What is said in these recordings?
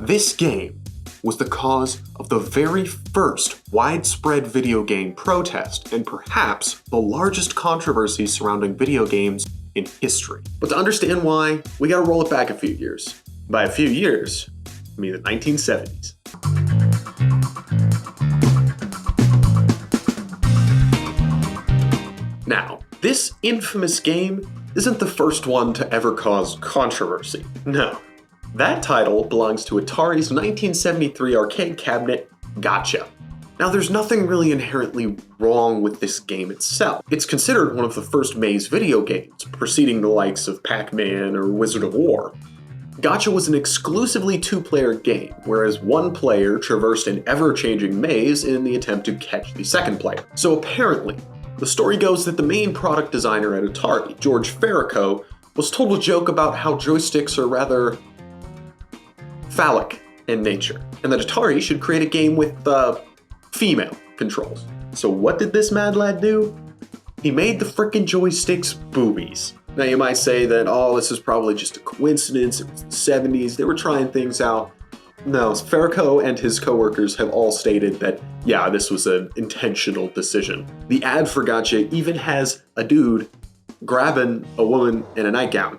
This game was the cause of the very first widespread video game protest and perhaps the largest controversy surrounding video games in history. But to understand why, we gotta roll it back a few years. By a few years, I mean the 1970s. Now, this infamous game isn't the first one to ever cause controversy. No. That title belongs to Atari's 1973 arcade cabinet, Gotcha. Now, there's nothing really inherently wrong with this game itself. It's considered one of the first maze video games, preceding the likes of Pac-Man or Wizard of War. Gotcha was an exclusively two-player game, whereas one player traversed an ever-changing maze in the attempt to catch the second player. So apparently, the story goes that the main product designer at Atari, George Faraco, was told a joke about how joysticks are rather phallic in nature, and that Atari should create a game with female controls. So what did this mad lad do? He made the frickin' joysticks boobies. Now you might say that, oh, this is probably just a coincidence, it was the 70s, they were trying things out. No, Faraco and his coworkers have all stated that, yeah, this was an intentional decision. The ad for Gotcha even has a dude grabbing a woman in a nightgown.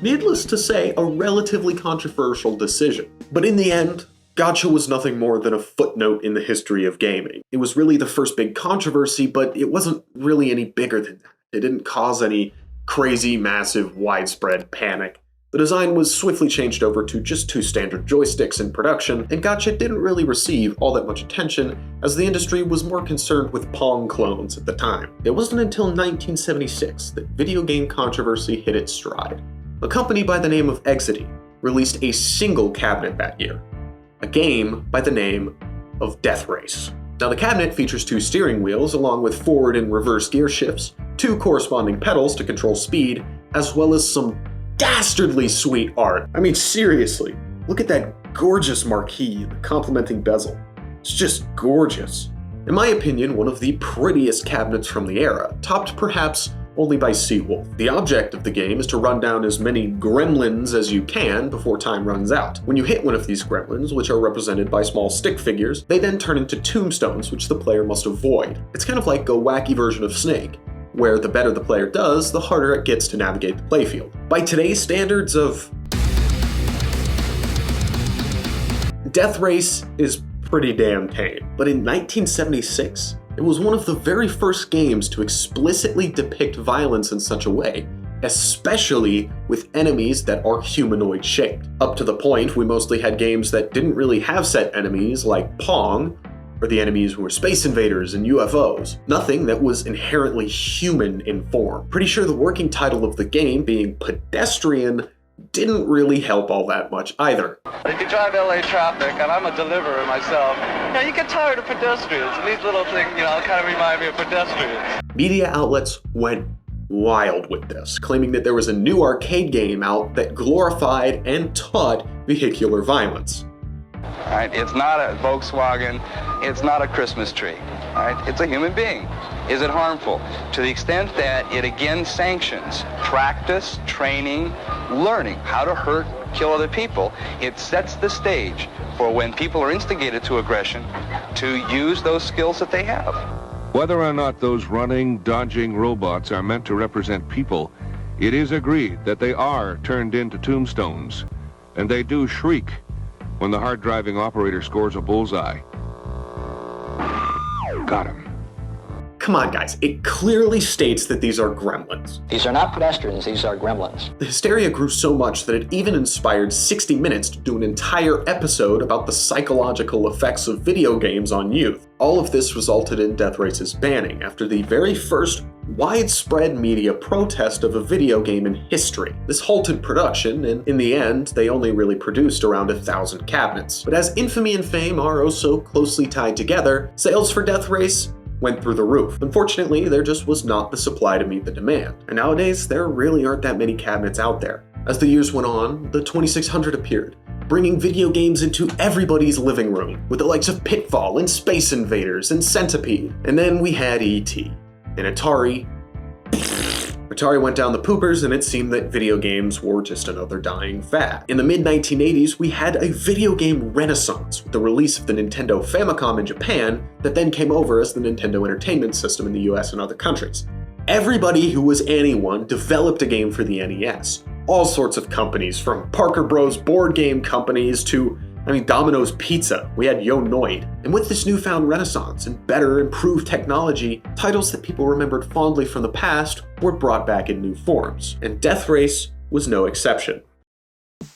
Needless to say, a relatively controversial decision. But in the end, Gotcha was nothing more than a footnote in the history of gaming. It was really the first big controversy, but it wasn't really any bigger than that. It didn't cause any crazy, massive, widespread panic. The design was swiftly changed over to just two standard joysticks in production, and Gotcha didn't really receive all that much attention, as the industry was more concerned with Pong clones at the time. It wasn't until 1976 that video game controversy hit its stride. A company by the name of Exidy released a single cabinet that year, a game by the name of Death Race. Now the cabinet features two steering wheels along with forward and reverse gear shifts, two corresponding pedals to control speed, as well as some dastardly sweet art. I mean, seriously, look at that gorgeous marquee and the complementing bezel. It's just gorgeous. In my opinion, one of the prettiest cabinets from the era, topped perhaps only by Seawolf. The object of the game is to run down as many gremlins as you can before time runs out. When you hit one of these gremlins, which are represented by small stick figures, they then turn into tombstones which the player must avoid. It's kind of like a wacky version of Snake, where the better the player does, the harder it gets to navigate the playfield. By today's standards of Death Race is pretty damn tame. But in 1976, it was one of the very first games to explicitly depict violence in such a way, especially with enemies that are humanoid shaped. Up to the point, we mostly had games that didn't really have set enemies like Pong, or the enemies were space invaders and UFOs. Nothing that was inherently human in form. Pretty sure the working title of the game, being Pedestrian, didn't really help all that much either. If you drive LA traffic, and I'm a deliverer myself, you get tired of pedestrians, and these little things, kind of remind me of pedestrians. Media outlets went wild with this, claiming that there was a new arcade game out that glorified and taught vehicular violence. Right? It's not a Volkswagen, it's not a Christmas tree. Right? It's a human being. Is it harmful? To the extent that it again sanctions practice, training, learning how to hurt, kill other people, it sets the stage for when people are instigated to aggression to use those skills that they have. Whether or not those running, dodging robots are meant to represent people, it is agreed that they are turned into tombstones, and they do shriek when the hard-driving operator scores a bullseye. Got him. Come on, guys, it clearly states that these are gremlins. These are not pedestrians, these are gremlins. The hysteria grew so much that it even inspired 60 Minutes to do an entire episode about the psychological effects of video games on youth. All of this resulted in Death Race's banning after the very first widespread media protest of a video game in history. This halted production, and in the end, they only really produced around 1,000 cabinets. But as infamy and fame are oh so closely tied together, sales for Death Race went through the roof. Unfortunately, there just was not the supply to meet the demand. And nowadays, there really aren't that many cabinets out there. As the years went on, the 2600 appeared, bringing video games into everybody's living room, with the likes of Pitfall and Space Invaders and Centipede. And then we had E.T. and Atari Atari went down the poopers, and it seemed that video games were just another dying fad. In the mid-1980s, we had a video game renaissance with the release of the Nintendo Famicom in Japan that then came over as the Nintendo Entertainment System in the US and other countries. Everybody who was anyone developed a game for the NES. All sorts of companies, from Parker Bros. Board game companies to Domino's Pizza. We had Yo Noid. And with this newfound renaissance and better, improved technology, titles that people remembered fondly from the past were brought back in new forms. And Death Race was no exception.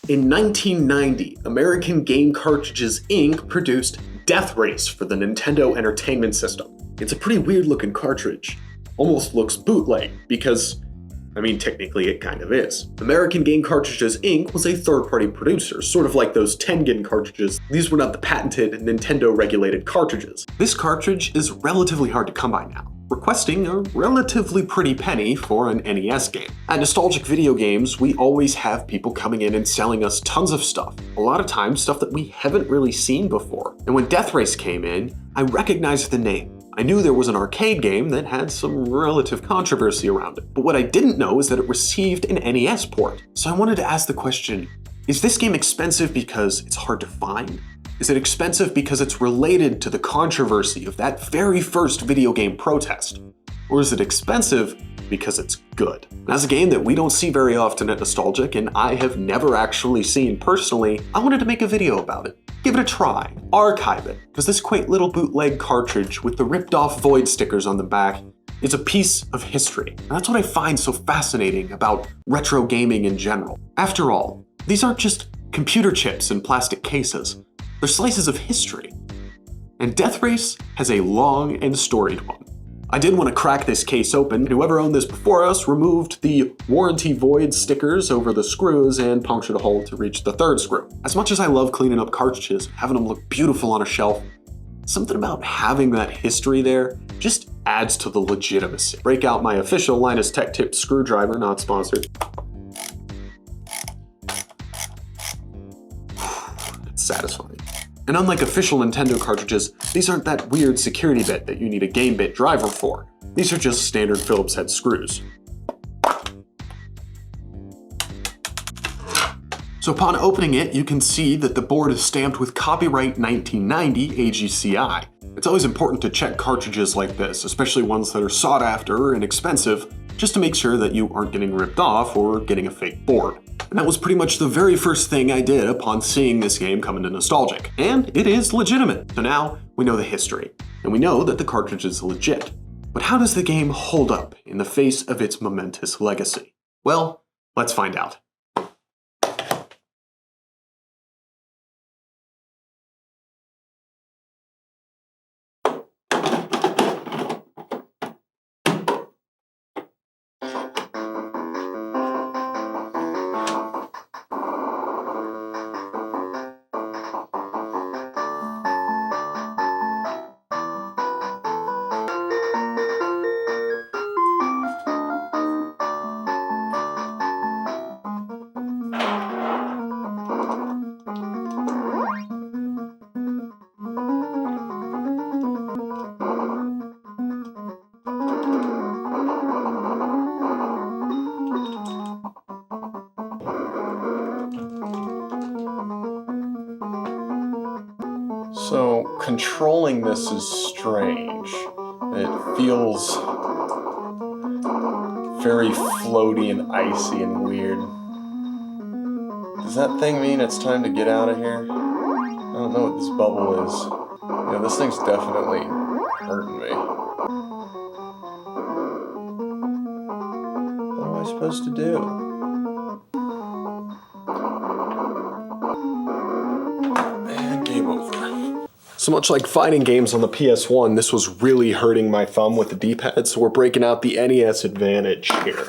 In 1990, American Game Cartridges Inc. produced Death Race for the Nintendo Entertainment System. It's a pretty weird looking cartridge. Almost looks bootleg, because technically it kind of is. American Game Cartridges Inc. was a third-party producer, sort of like those Tengen cartridges. These were not the patented Nintendo-regulated cartridges. This cartridge is relatively hard to come by now, requesting a relatively pretty penny for an NES game. At Nostalgic Video Games, we always have people coming in and selling us tons of stuff. A lot of times, stuff that we haven't really seen before. And when Death Race came in, I recognized the name. I knew there was an arcade game that had some relative controversy around it, but what I didn't know is that it received an NES port. So I wanted to ask the question, is this game expensive because it's hard to find? Is it expensive because it's related to the controversy of that very first video game protest? Or is it expensive because it's good? And as a game that we don't see very often at Nostalgic, and I have never actually seen personally, I wanted to make a video about it. Give it a try, archive it, because this quaint little bootleg cartridge with the ripped off Void stickers on the back is a piece of history. And that's what I find so fascinating about retro gaming in general. After all, these aren't just computer chips in plastic cases, they're slices of history. And Death Race has a long and storied one. I did want to crack this case open. Whoever owned this before us removed the warranty void stickers over the screws and punctured a hole to reach the third screw. As much as I love cleaning up cartridges, having them look beautiful on a shelf, something about having that history there just adds to the legitimacy. Break out my official Linus Tech Tip screwdriver, not sponsored. It's satisfying. And unlike official Nintendo cartridges, these aren't that weird security bit that you need a game bit driver for. These are just standard Phillips head screws. So upon opening it, you can see that the board is stamped with copyright 1990 AGCI. It's always important to check cartridges like this, especially ones that are sought after and expensive, just to make sure that you aren't getting ripped off or getting a fake board. And that was pretty much the very first thing I did upon seeing this game come into Nostalgic. And it is legitimate. So now we know the history, and we know that the cartridge is legit. But how does the game hold up in the face of its momentous legacy? Well, let's find out. So, controlling this is strange. It feels very floaty and icy and weird. Does that thing mean it's time to get out of here? I don't know what this bubble is. Yeah, this thing's definitely hurting me. What am I supposed to do? So much like fighting games on the PS1, this was really hurting my thumb with the D-pad, so we're breaking out the NES Advantage here.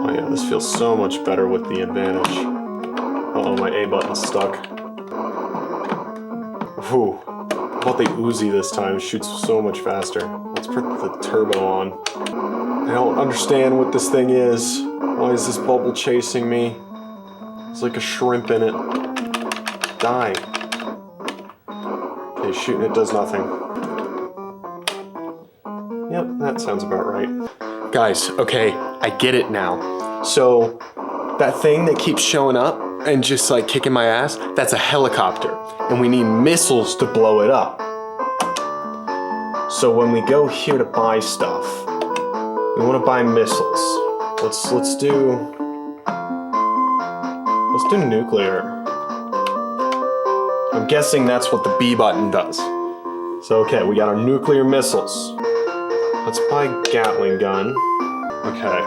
Oh yeah, this feels so much better with the Advantage. Uh-oh, my A button's stuck. Whew. How about the Uzi this time? It shoots so much faster. Let's put the turbo on. I don't understand what this thing is. Why is this bubble chasing me? There's like a shrimp in it. Die. Okay, shooting it does nothing. Yep, that sounds about right. Guys, okay, I get it now. So, that thing that keeps showing up and just like kicking my ass, that's a helicopter. And we need missiles to blow it up. So when we go here to buy stuff, we want to buy missiles. Let's do nuclear. I'm guessing that's what the B button does. So okay, we got our nuclear missiles. Let's buy Gatling gun. Okay.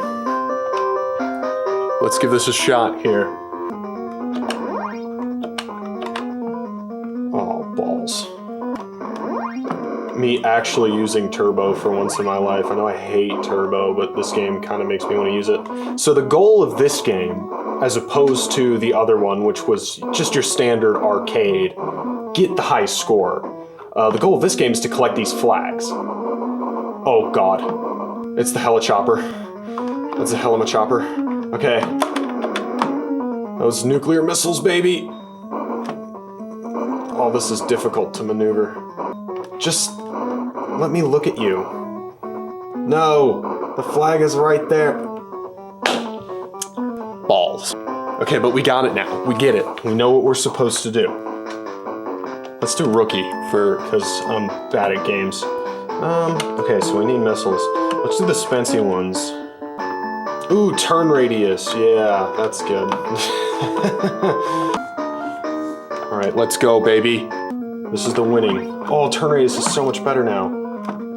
Let's give this a shot here. Oh, balls. Me actually using turbo for once in my life. I know I hate turbo, but this game kind of makes me want to use it. So the goal of this game, as opposed to the other one, which was just your standard arcade, get the high score. The goal of this game is to collect these flags. Oh god. It's the helichopper. That's a hell of a chopper. Okay. Those nuclear missiles, baby! Oh, this is difficult to maneuver. Just let me look at you. No! The flag is right there. Balls. Okay, but we got it now. We get it. We know what we're supposed to do. Let's do rookie because I'm bad at games. Okay, so we need missiles. Let's do the Spency ones. Ooh, turn radius. Yeah, that's good. Alright, let's go, baby. This is the winning. Oh, turn radius is so much better now.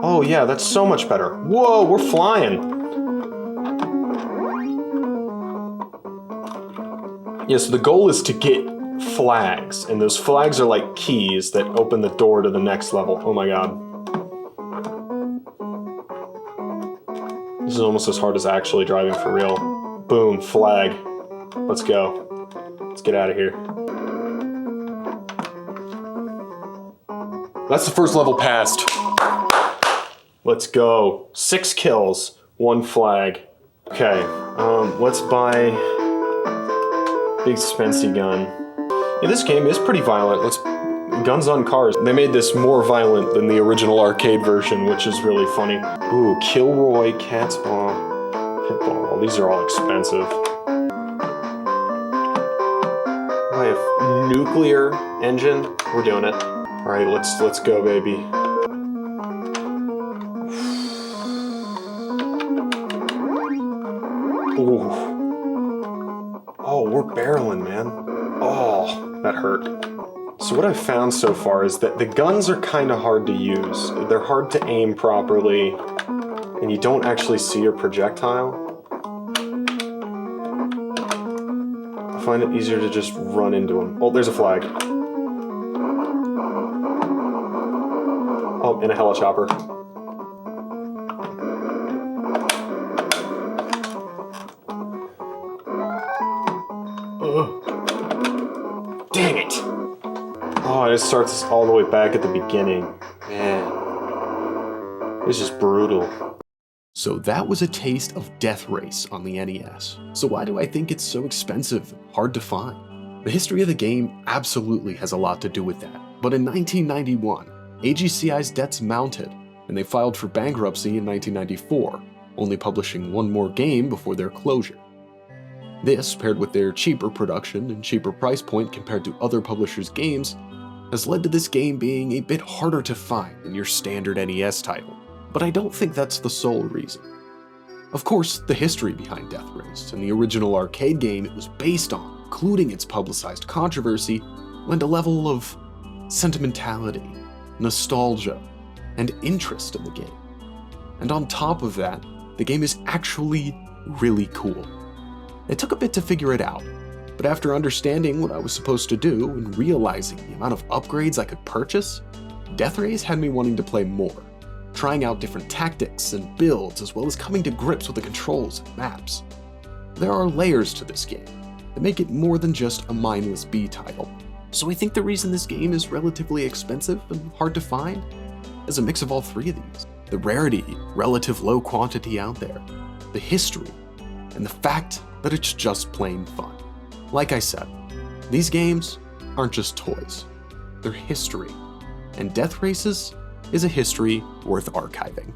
Oh yeah, that's so much better. Whoa, we're flying. Yeah, so the goal is to get flags, and those flags are like keys that open the door to the next level. Oh my god. This is almost as hard as actually driving for real. Boom, flag. Let's go. Let's get out of here. That's the first level passed. Let's go. 6 kills, 1 flag. Okay, let's buy big Spency gun. Yeah, this game is pretty violent. Guns on cars. They made this more violent than the original arcade version, which is really funny. Ooh, Kilroy, Cat's Paw, Pitball. These are all expensive. I have nuclear engine. We're doing it. All right, let's go, baby. Ooh. Oh, we're barreling, man. Oh, that hurt. So what I've found so far is that the guns are kind of hard to use. They're hard to aim properly, and you don't actually see your projectile. I find it easier to just run into them. Oh, there's a flag. Oh, and a helichopper. Ugh. Dang it! Oh, it starts us all the way back at the beginning. Man. It's just brutal. So that was a taste of Death Race on the NES. So why do I think it's so expensive and hard to find? The history of the game absolutely has a lot to do with that. But in 1991, AGCI's debts mounted, and they filed for bankruptcy in 1994, only publishing one more game before their closure. This, paired with their cheaper production and cheaper price point compared to other publishers' games, has led to this game being a bit harder to find than your standard NES title. But I don't think that's the sole reason. Of course, the history behind Death Race and the original arcade game it was based on, including its publicized controversy, lend a level of sentimentality, nostalgia, and interest in the game. And on top of that, the game is actually really cool. It took a bit to figure it out, but after understanding what I was supposed to do and realizing the amount of upgrades I could purchase, Death Race had me wanting to play more, trying out different tactics and builds as well as coming to grips with the controls and maps. There are layers to this game that make it more than just a mindless B title. So I think the reason this game is relatively expensive and hard to find is a mix of all three of these. The rarity, relative low quantity out there, the history, and the fact that it's just plain fun. Like I said, these games aren't just toys, they're history, and Death Races is a history worth archiving.